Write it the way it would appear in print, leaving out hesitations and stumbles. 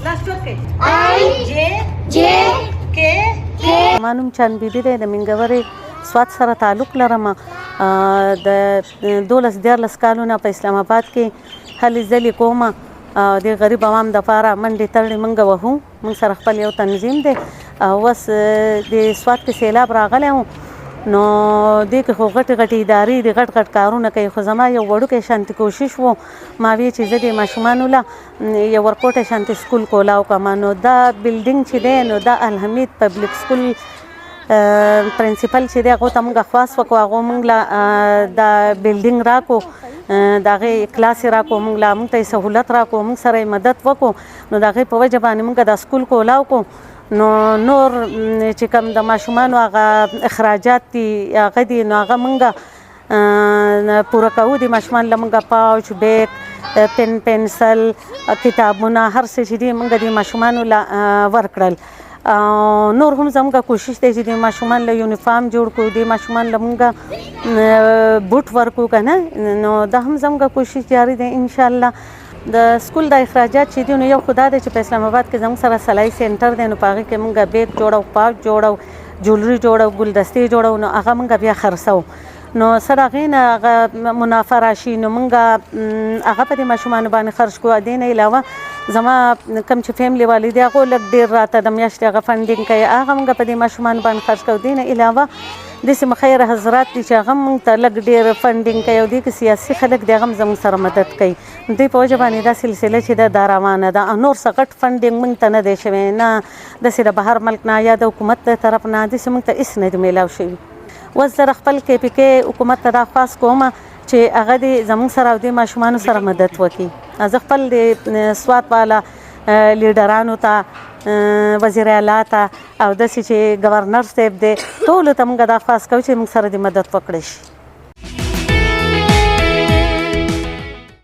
لاس چوکې جے ما نوم چند بیبي دی د منګورې سوات سره تعلق لرم. د 12-14 کالونه په اسلام آباد کې هلې ځلې کوم. د غریب عوام دپاره منډې ترړې موږ وهو. موږ سره خپل یو تنظیم دی. اوس د سوات کې سیلاب راغلی و، نو دې کې خو غټې غټې ادارې دي، غټ غټ کارونه کوي، خو زما یو وړوکی شانتې کوشش و. ما وی چې زه د ماشومانو له یو ورکوټی شانتې سکول کولاو کړم. نو دا بلډینګ چې دی نو دا الحمید پبلک سکول پرنسپل چې دی هغو ته موږ خواست وکړو، هغو موږ له دا بلډینګ راکړو، د هغې کلاس یې راکړو، موږ ته یې سهولت راکړو، موږ سره یې مدد وکړو. نو د هغې په وجه باندې موږ دا سکول کولاو کړو. نو نور چې کوم د ماشومانو هغه اخراجات دي هغه دي، نو هغه موږ پوره کوو. د ماشومانو له موږ پاوچ، بیگ، پن، پنسل، کتابونه، هر څه چې دي موږ د ماشومانو له ورکړل. نور هم زموږ کوشش دی چې د ماشومان له یونیفارم جوړ کړو، د ماشومان له موږ بوټ ورکړو که نه. نو دا هم زموږ کوشش جاري دی انشاءالله. د سکول د اخراجات چې دي نو یو خو دا دی چې په اسلام آباد کې زموږ سره سلای سینټر دی، نو په هغې کې موږ بیگ جوړو، پاوچ جوړو، جولري جوړو، ګلدستې جوړو، نو هغه موږ بیا خرڅوو. نو څه د هغې نه هغه منافع راشي نو موږ هغه په دې ماشومانو باندې خرج کړو. دې نه علاوه زما کوم چې فیملی والي دي هغو لږ ډېر راته د میاشتې هغه فنډینګ کوي، هغه موږ په دې ماشومانو باندې خرج کوو. دې نه علاوه داسې مخیر حضرات دي چې هغه موږ ته لږ ډېر فنډینګ کوي، او دې کې سیاسي خلک دي هغه هم زموږ سره مدد کوي. دوی په وجه باندې دا سلسله چې ده دا روانه ده. نور څه غټ فنډینګ موږ ته نه دی شوی، نه داسې د بهر ملک نه یا د حکومت د طرف نه داسې موږ ته هېڅ نه دي میلاو شوي. اوس زه خپل KPK حکومت ته دا خواست کوم چې هغه دې زموږ سره او دې ماشومانو سره مدد وکړي. زه خپل د سوات والا لیډرانو ته، وزیر اعلی ته، او داسې چې ګورنر صاحب دی، ټولو ته موږ دا خواست کوو چې موږ سره دې مدد وکړی شي.